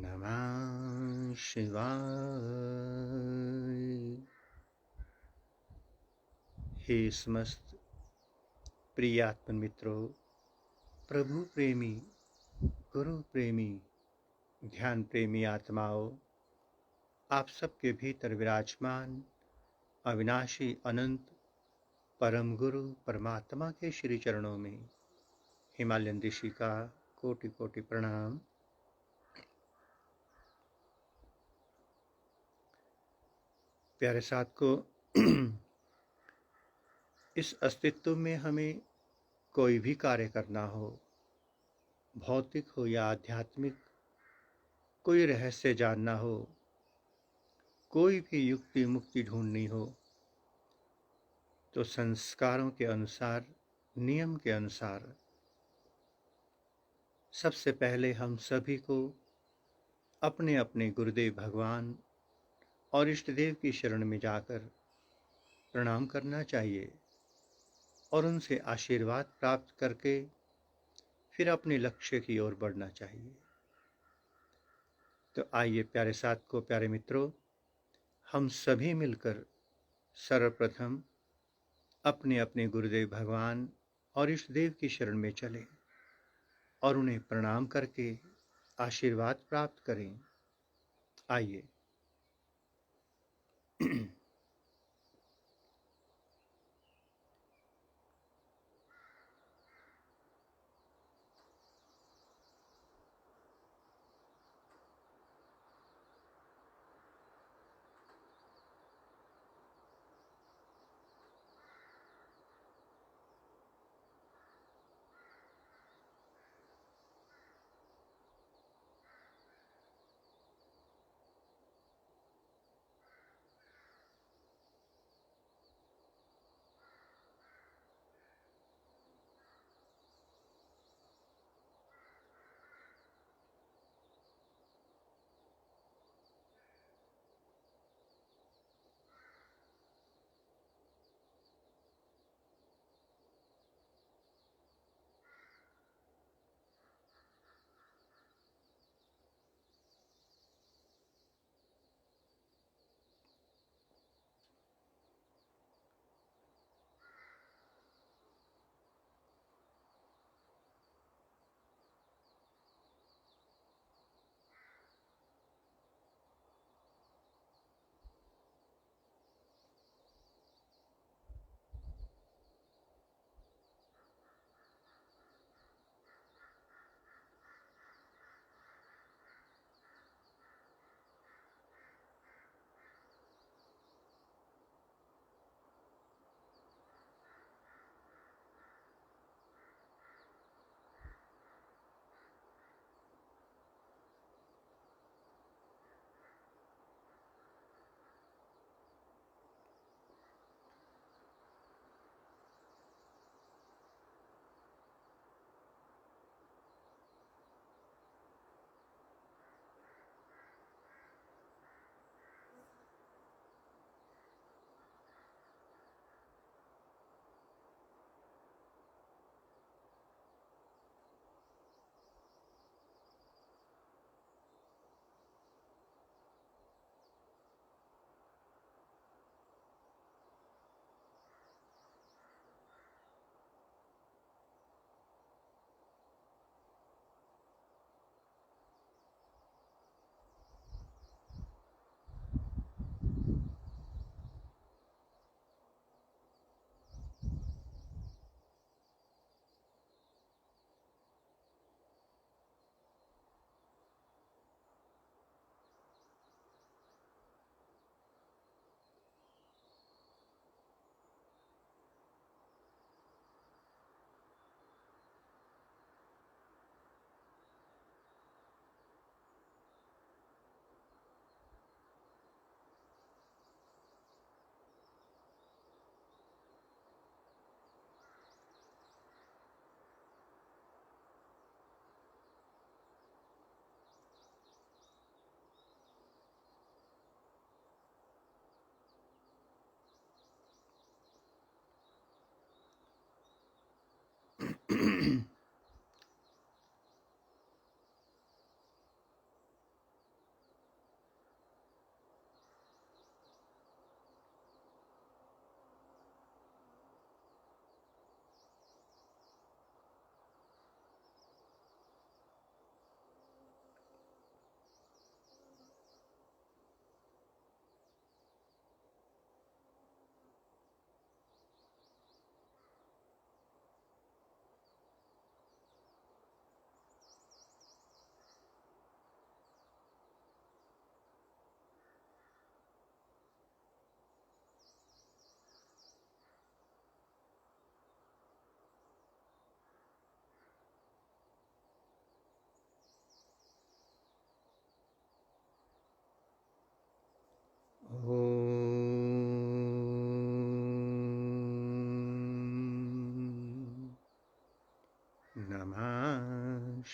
नमः शिवाय। हे समस्त प्रिय आत्म मित्रों, प्रभु प्रेमी, गुरु प्रेमी, ध्यान प्रेमी आत्माओं, आप सबके भीतर विराजमान अविनाशी अनंत परम गुरु परमात्मा के श्री चरणों में हिमालयन ऋषि का कोटि कोटि प्रणाम। प्यारे साथ को इस अस्तित्व में हमें कोई भी कार्य करना हो, भौतिक हो या आध्यात्मिक, कोई रहस्य जानना हो, कोई भी युक्ति मुक्ति ढूंढनी हो, तो संस्कारों के अनुसार, नियम के अनुसार सबसे पहले हम सभी को अपने अपने गुरुदेव भगवान और इष्ट देव की शरण में जाकर प्रणाम करना चाहिए और उनसे आशीर्वाद प्राप्त करके फिर अपने लक्ष्य की ओर बढ़ना चाहिए। तो आइए प्यारे साथ को, प्यारे मित्रों, हम सभी मिलकर सर्वप्रथम अपने अपने गुरुदेव भगवान और इष्ट देव की शरण में चलें और उन्हें प्रणाम करके आशीर्वाद प्राप्त करें। आइए।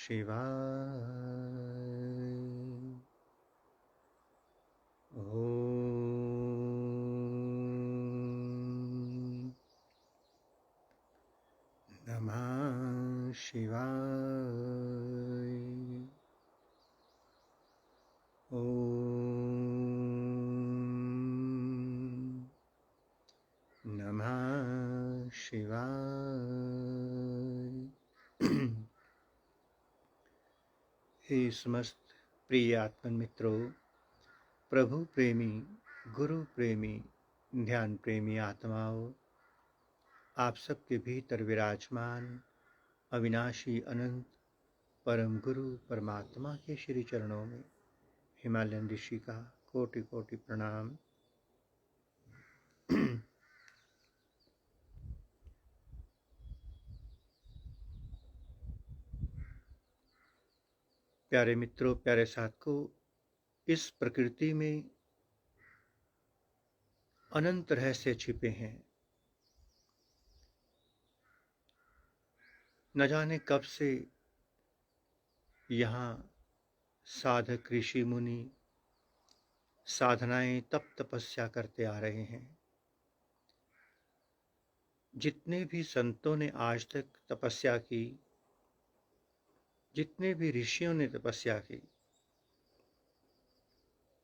शिवाय। ओम नमः शिवाय। ओम नमः शिवाय। हे समस्त प्रिय आत्मन मित्रों, प्रभु प्रेमी, गुरु प्रेमी, ध्यान प्रेमी आत्माओं, आप सबके भीतर विराजमान अविनाशी अनंत परम गुरु परमात्मा के श्री चरणों में हिमालयन ऋषि का कोटि कोटि प्रणाम। प्यारे मित्रों, प्यारे साधकों, इस प्रकृति में अनंत रहस्य छिपे हैं। न जाने कब से यहाँ साधक ऋषि मुनि साधनाएं तप तपस्या करते आ रहे हैं। जितने भी संतों ने आज तक तपस्या की, जितने भी ऋषियों ने तपस्या की,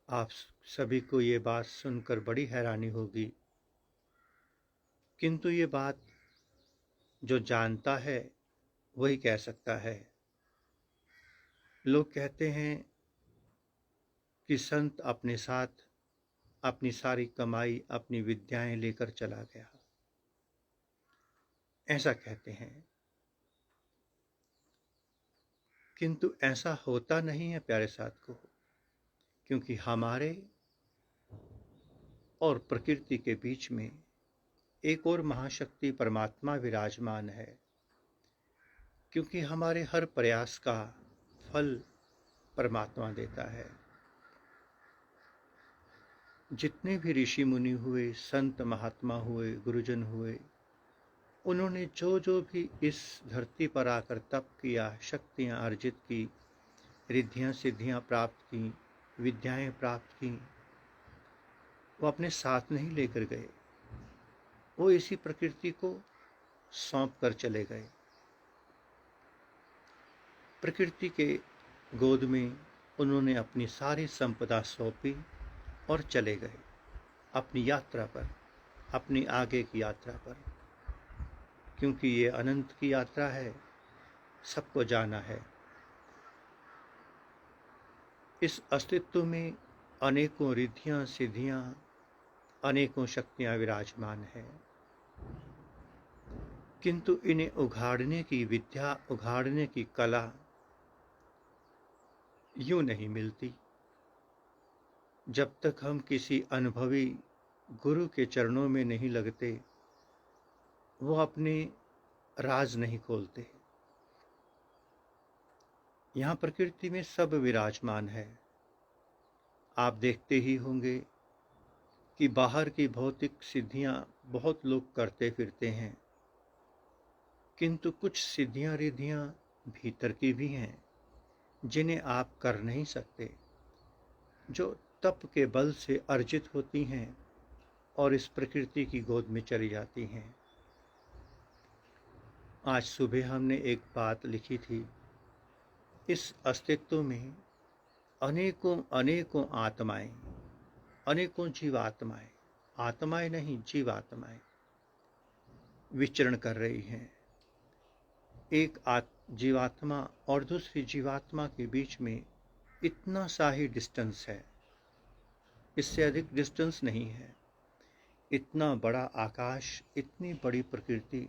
आप सभी को ये बात सुनकर बड़ी हैरानी होगी, किंतु ये बात जो जानता है वही कह सकता है। लोग कहते हैं कि संत अपने साथ अपनी सारी कमाई, अपनी विद्याएं लेकर चला गया, ऐसा कहते हैं। किंतु ऐसा होता नहीं है प्यारे साधकों, क्योंकि हमारे और प्रकृति के बीच में एक और महाशक्ति परमात्मा विराजमान है। क्योंकि हमारे हर प्रयास का फल परमात्मा देता है। जितने भी ऋषि मुनि हुए, संत महात्मा हुए, गुरुजन हुए, उन्होंने जो जो भी इस धरती पर आकर तप किया, शक्तियाँ अर्जित की, रिद्धियाँ सिद्धियाँ प्राप्त की, विद्याएं प्राप्त की, वो अपने साथ नहीं लेकर गए। वो इसी प्रकृति को सौंप कर चले गए। प्रकृति के गोद में उन्होंने अपनी सारी संपदा सौंपी और चले गए अपनी यात्रा पर, अपनी आगे की यात्रा पर। क्योंकि ये अनंत की यात्रा है, सबको जाना है। इस अस्तित्व में अनेकों रिद्धियां सिद्धियां, अनेकों शक्तियां विराजमान हैं, किंतु इन्हें उघाड़ने की विद्या, उघाड़ने की कला यूं नहीं मिलती। जब तक हम किसी अनुभवी गुरु के चरणों में नहीं लगते, वो अपने राज नहीं खोलते। यहाँ प्रकृति में सब विराजमान है। आप देखते ही होंगे कि बाहर की भौतिक सिद्धियां बहुत लोग करते फिरते हैं, किंतु कुछ सिद्धियां रिद्धियां भीतर की भी हैं जिन्हें आप कर नहीं सकते, जो तप के बल से अर्जित होती हैं और इस प्रकृति की गोद में चली जाती हैं। आज सुबह हमने एक बात लिखी थी, इस अस्तित्व में अनेकों अनेकों आत्माएं, अनेकों जीवात्माएं, आत्माएं नहीं जीवात्माएं विचरण कर रही हैं। एक जीवात्मा और दूसरी जीवात्मा के बीच में इतना सा ही डिस्टेंस है, इससे अधिक डिस्टेंस नहीं है। इतना बड़ा आकाश, इतनी बड़ी प्रकृति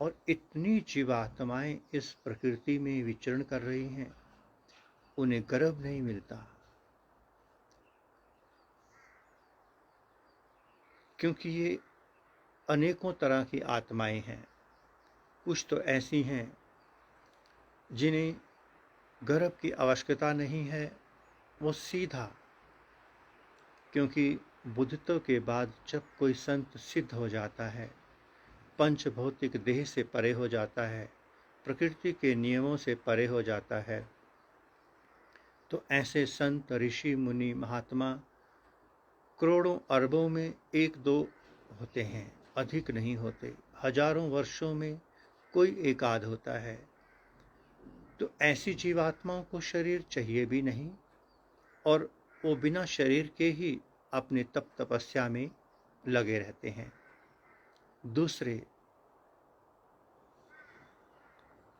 और इतनी जीवात्माएं इस प्रकृति में विचरण कर रही हैं, उन्हें गर्भ नहीं मिलता। क्योंकि ये अनेकों तरह की आत्माएं हैं। कुछ तो ऐसी हैं जिन्हें गर्भ की आवश्यकता नहीं है, वो सीधा, क्योंकि बुद्धत्व के बाद जब कोई संत सिद्ध हो जाता है, पंच भौतिक देह से परे हो जाता है, प्रकृति के नियमों से परे हो जाता है, तो ऐसे संत, ऋषि, मुनि, महात्मा करोड़ों अरबों में एक दो होते हैं, अधिक नहीं होते। हजारों वर्षों में कोई एक आध होता है। तो ऐसी जीवात्माओं को शरीर चाहिए भी नहीं, और वो बिना शरीर के ही अपने तप तपस्या में लगे रहते हैं। दूसरे,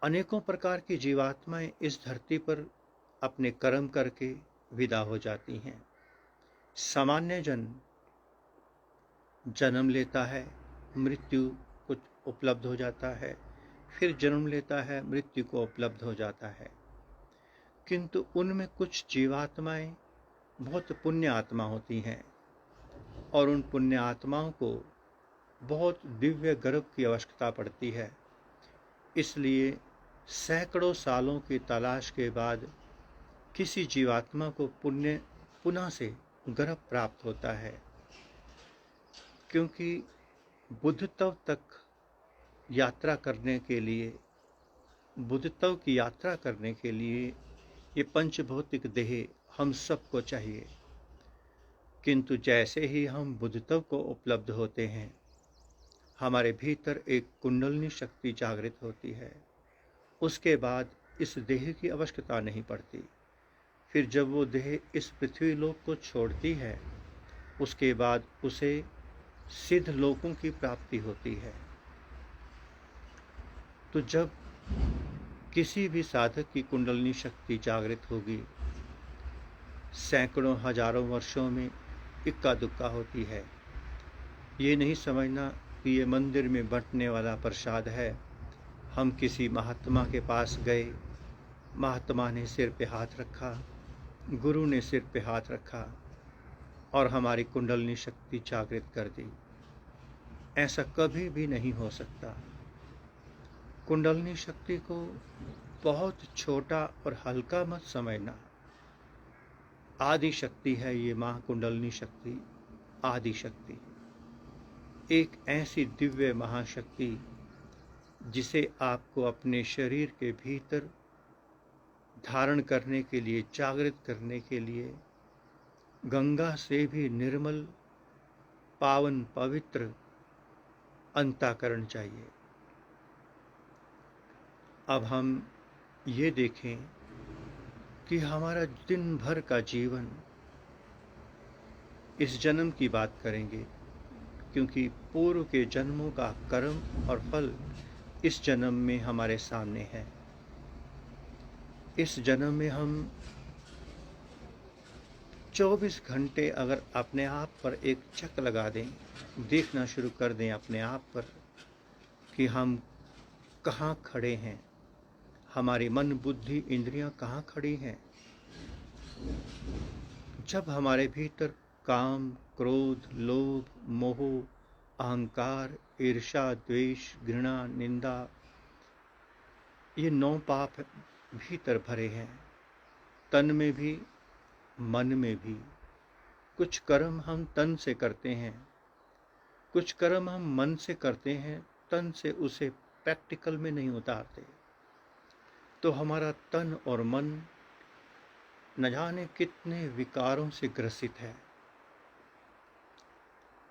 अनेकों प्रकार की जीवात्माएं इस धरती पर अपने कर्म करके विदा हो जाती हैं। सामान्य जन जन्म लेता है, मृत्यु को उपलब्ध हो जाता है, फिर जन्म लेता है, मृत्यु को उपलब्ध हो जाता है। किंतु उनमें कुछ जीवात्माएं बहुत पुण्य आत्मा होती हैं, और उन पुण्य आत्माओं को बहुत दिव्य गर्भ की आवश्यकता पड़ती है। इसलिए सैकड़ों सालों की तलाश के बाद किसी जीवात्मा को पुनः से गर्भ प्राप्त होता है, क्योंकि बुद्धत्व तक यात्रा करने के लिए, बुद्धत्व की यात्रा करने के लिए ये पंचभौतिक देह हम सबको चाहिए। किंतु जैसे ही हम बुद्धत्व को उपलब्ध होते हैं, हमारे भीतर एक कुंडलिनी शक्ति जागृत होती है। उसके बाद इस देह की आवश्यकता नहीं पड़ती। फिर जब वो देह इस पृथ्वी लोक को छोड़ती है, उसके बाद उसे सिद्ध लोकों की प्राप्ति होती है। तो जब किसी भी साधक की कुंडलिनी शक्ति जागृत होगी, सैकड़ों हजारों वर्षों में इक्का दुक्का होती है। ये नहीं समझना कि ये मंदिर में बंटने वाला प्रसाद है। हम किसी महात्मा के पास गए, महात्मा ने सिर पे हाथ रखा, गुरु ने सिर पे हाथ रखा और हमारी कुंडलिनी शक्ति जागृत कर दी। ऐसा कभी भी नहीं हो सकता। कुंडलिनी शक्ति को बहुत छोटा और हल्का मत समझना। आदि शक्ति है ये महाकुंडलिनी शक्ति, आदि शक्ति, एक ऐसी दिव्य महाशक्ति जिसे आपको अपने शरीर के भीतर धारण करने के लिए, जागृत करने के लिए गंगा से भी निर्मल, पावन, पवित्र अंतःकरण चाहिए। अब हम ये देखें कि हमारा दिन भर का जीवन, इस जन्म की बात करेंगे क्योंकि पूर्व के जन्मों का कर्म और फल इस जन्म में हमारे सामने है। इस जन्म में हम 24 घंटे अगर अपने आप पर एक चक लगा दें, देखना शुरू कर दें अपने आप पर कि हम कहाँ खड़े हैं, हमारी मन, बुद्धि, इंद्रियां कहाँ खड़ी हैं। जब हमारे भीतर काम, क्रोध, लोभ, मोह, अहंकार, ईर्ष्या, द्वेष, घृणा, निंदा, ये 9 पाप भीतर भरे हैं, तन में भी, मन में भी। कुछ कर्म हम तन से करते हैं, कुछ कर्म हम मन से करते हैं, तन से उसे प्रैक्टिकल में नहीं उतारते। तो हमारा तन और मन न जाने कितने विकारों से ग्रसित है।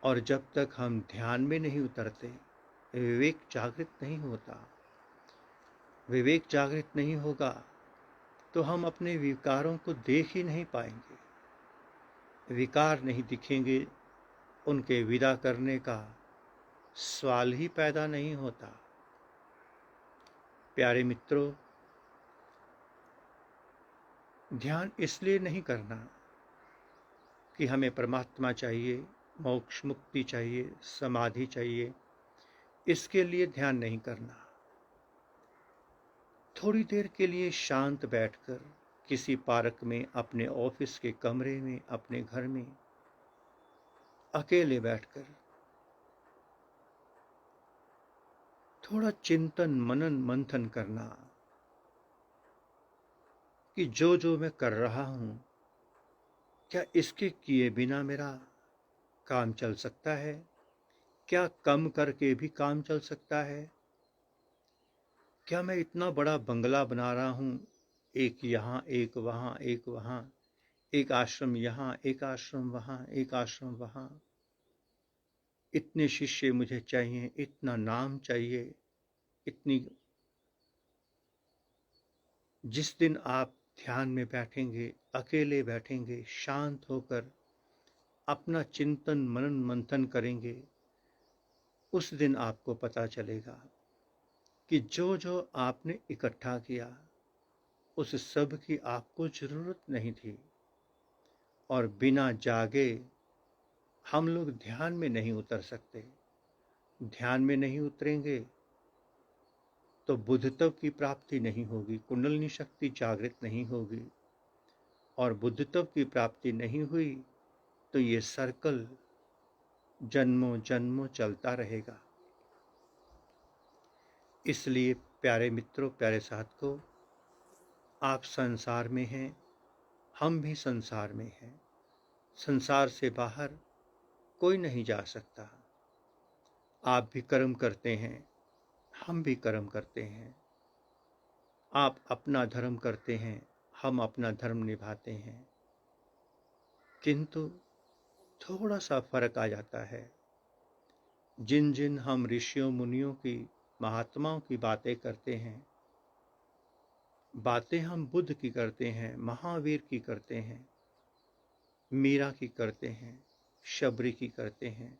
और जब तक हम ध्यान में नहीं उतरते, विवेक जागृत नहीं होता, विवेक जागृत नहीं होगा तो हम अपने विकारों को देख ही नहीं पाएंगे। विकार नहीं दिखेंगे, उनके विदा करने का सवाल ही पैदा नहीं होता। प्यारे मित्रों, ध्यान इसलिए नहीं करना कि हमें परमात्मा चाहिए, मोक्ष मुक्ति चाहिए, समाधि चाहिए, इसके लिए ध्यान नहीं करना। थोड़ी देर के लिए शांत बैठकर किसी पार्क में, अपने ऑफिस के कमरे में, अपने घर में अकेले बैठकर थोड़ा चिंतन, मनन, मंथन करना कि जो मैं कर रहा हूं, क्या इसके किए बिना मेरा काम चल सकता है? क्या कम करके भी काम चल सकता है? क्या मैं इतना बड़ा बंगला बना रहा हूँ, एक यहाँ एक वहाँ एक वहाँ, एक आश्रम यहाँ एक आश्रम वहाँ एक आश्रम वहाँ, इतने शिष्य मुझे चाहिए, इतना नाम चाहिए, इतनी। जिस दिन आप ध्यान में बैठेंगे, अकेले बैठेंगे, शांत होकर अपना चिंतन मनन मंथन करेंगे, उस दिन आपको पता चलेगा कि जो जो आपने इकट्ठा किया उस सब की आपको जरूरत नहीं थी। और बिना जागे हम लोग ध्यान में नहीं उतर सकते। ध्यान में नहीं उतरेंगे तो बुद्धत्व की प्राप्ति नहीं होगी, कुंडलिनी शक्ति जागृत नहीं होगी, और बुद्धत्व की प्राप्ति नहीं हुई तो ये सर्कल जन्मों जन्मों चलता रहेगा। इसलिए प्यारे मित्रों, प्यारे साधकों, आप संसार में हैं, हम भी संसार में हैं। संसार से बाहर कोई नहीं जा सकता। आप भी कर्म करते हैं, हम भी कर्म करते हैं। आप अपना धर्म करते हैं, हम अपना धर्म निभाते हैं, किंतु थोड़ा सा फर्क आ जाता है। जिन जिन हम ऋषियों मुनियों की, महात्माओं की बातें करते हैं, बातें हम बुद्ध की करते हैं, महावीर की करते हैं, मीरा की करते हैं, शबरी की करते हैं,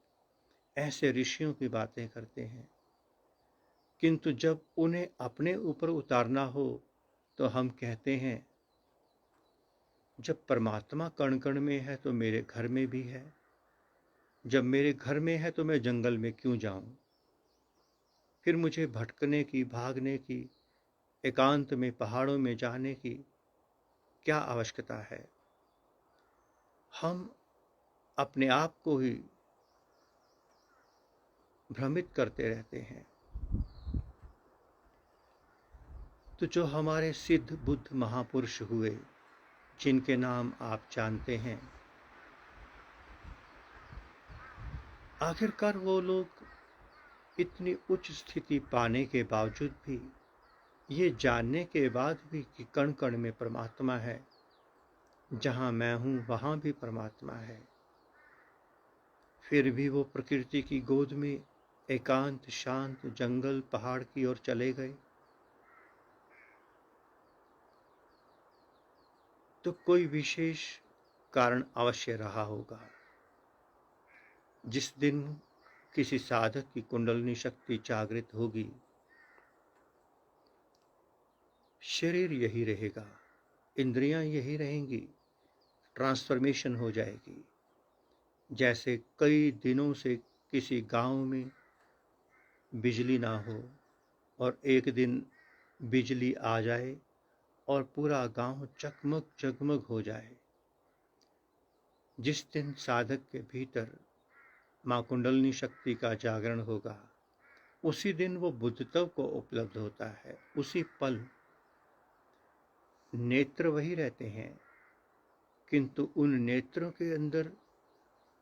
ऐसे ऋषियों की बातें करते हैं, किंतु जब उन्हें अपने ऊपर उतारना हो तो हम कहते हैं जब परमात्मा कण कण में है तो मेरे घर में भी है, जब मेरे घर में है तो मैं जंगल में क्यों जाऊं, फिर मुझे भटकने की, भागने की, एकांत में पहाड़ों में जाने की क्या आवश्यकता है। हम अपने आप को ही भ्रमित करते रहते हैं। तो जो हमारे सिद्ध बुद्ध महापुरुष हुए, जिनके नाम आप जानते हैं, आखिरकार वो लोग इतनी उच्च स्थिति पाने के बावजूद भी, ये जानने के बाद भी कि कण कण में परमात्मा है, जहाँ मैं हूँ वहाँ भी परमात्मा है, फिर भी वो प्रकृति की गोद में एकांत शांत जंगल पहाड़ की ओर चले गए। तो कोई विशेष कारण अवश्य रहा होगा। जिस दिन किसी साधक की कुंडलिनी शक्ति जागृत होगी, शरीर यही रहेगा, इंद्रियां यही रहेंगी, ट्रांसफॉर्मेशन हो जाएगी। जैसे कई दिनों से किसी गांव में बिजली ना हो और एक दिन बिजली आ जाए और पूरा गांव जगमग जगमग हो जाए। जिस दिन साधक के भीतर मां कुंडलिनी शक्ति का जागरण होगा, उसी दिन वो बुद्धत्व को उपलब्ध होता है। उसी पल नेत्र वही रहते हैं, किंतु उन नेत्रों के अंदर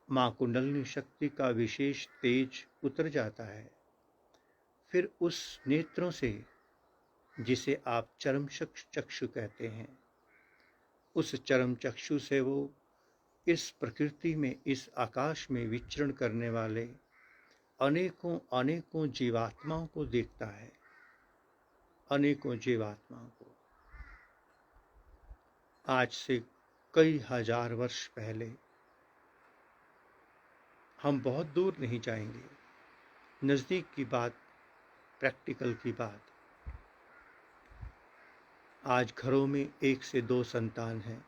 मां कुंडलिनी शक्ति का विशेष तेज उतर जाता है। फिर उस नेत्रों से, जिसे आप चरम चक्षु कहते हैं, उस चरम चक्षु से वो इस प्रकृति में, इस आकाश में विचरण करने वाले अनेकों अनेकों जीवात्माओं को देखता है, अनेकों जीवात्माओं को। आज से कई हजार वर्ष पहले, हम बहुत दूर नहीं जाएंगे, नजदीक की बात, प्रैक्टिकल की बात। आज घरों में 1 से 2 संतान हैं,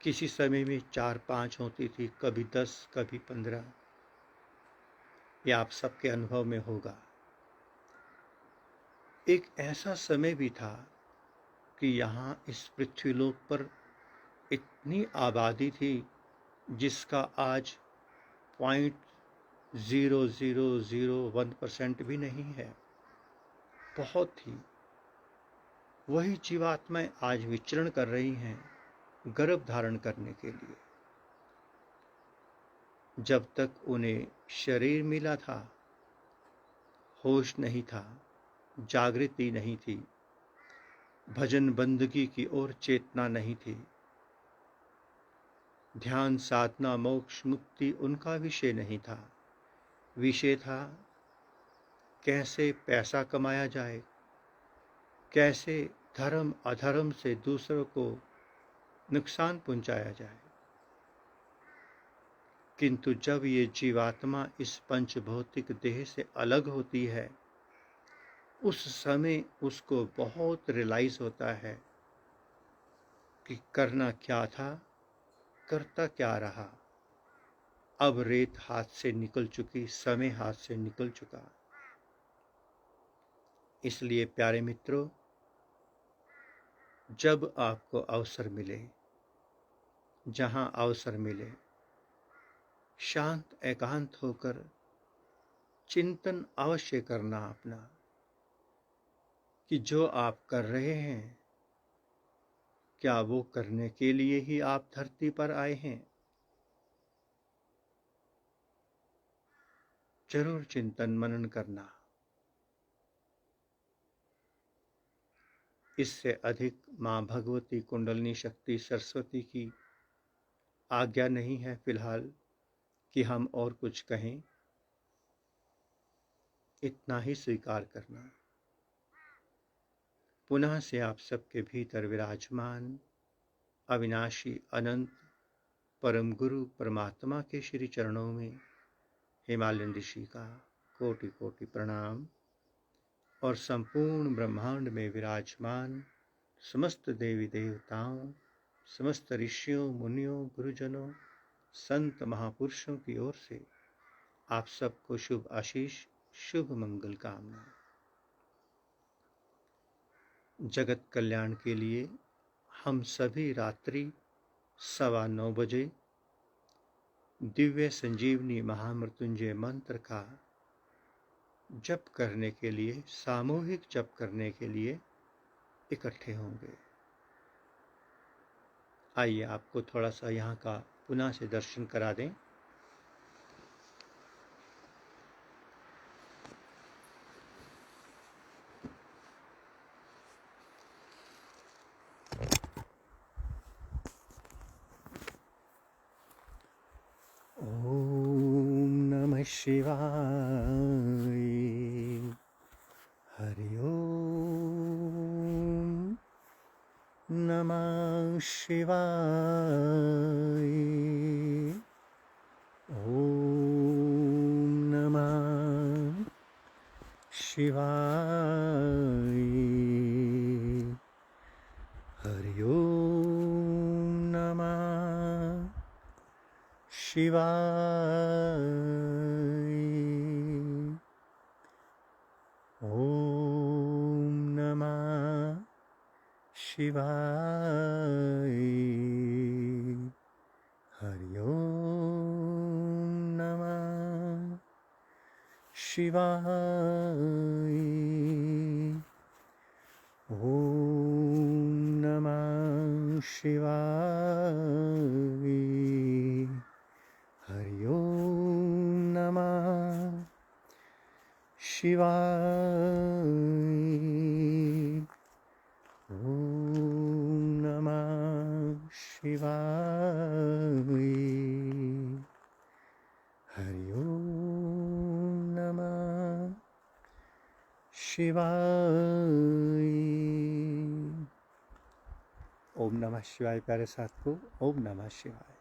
किसी समय में 4-5 होती थी, कभी 10, कभी 15। ये आप सबके अनुभव में होगा। एक ऐसा समय भी था कि यहाँ इस पृथ्वीलोक पर इतनी आबादी थी जिसका आज 0.0001% भी नहीं है, बहुत थी। वही जीवात्माएं आज विचरण कर रही हैं गर्भ धारण करने के लिए। जब तक उन्हें शरीर मिला था, होश नहीं था, जागृति नहीं थी, भजन बंदगी की ओर चेतना नहीं थी। ध्यान साधना मोक्ष मुक्ति उनका विषय नहीं था। विषय था कैसे पैसा कमाया जाए, कैसे धर्म अधर्म से दूसरों को नुकसान पहुंचाया जाए। किंतु जब ये जीवात्मा इस पंच भौतिक देह से अलग होती है, उस समय उसको बहुत रियलाइज होता है कि करना क्या था, करता क्या रहा। अब रेत हाथ से निकल चुकी, समय हाथ से निकल चुका। इसलिए प्यारे मित्रों, जब आपको अवसर मिले, जहां अवसर मिले, शांत एकांत होकर चिंतन अवश्य करना अपना कि जो आप कर रहे हैं, क्या वो करने के लिए ही आप धरती पर आए हैं। जरूर चिंतन मनन करना। इससे अधिक मां भगवती कुंडलिनी शक्ति सरस्वती की आज्ञा नहीं है फिलहाल कि हम और कुछ कहें। इतना ही स्वीकार करना। पुनः से आप सबके भीतर विराजमान अविनाशी अनंत परम गुरु परमात्मा के श्री चरणों में हिमालयन ऋषि का कोटि कोटि प्रणाम और संपूर्ण ब्रह्मांड में विराजमान समस्त देवी देवताओं, समस्त ऋषियों मुनियों गुरुजनों संत महापुरुषों की ओर से आप सबको शुभ आशीष, शुभ मंगल कामना। जगत कल्याण के लिए हम सभी रात्रि 9:15 बजे दिव्य संजीवनी महामृत्युंजय मंत्र का जप करने के लिए, सामूहिक जप करने के लिए इकट्ठे होंगे। आइए आपको थोड़ा सा यहाँ का पुनः से दर्शन करा दें। ओम नमः शिवाय, हरि ओम नमः शिवाय, ओम नमः शिवाय, हरि ओम नमः शिवाय, ओम नमः शिवाय, हरि ओम नमः शिवाय, ओम नमः शिवाय, हरि ओम नमः शिवाय, ओम नमः शिवाय, हरि ओम नमः शिवाय। ओम नमः शिवाय प्यारे साथ को, ओम नमः शिवाय।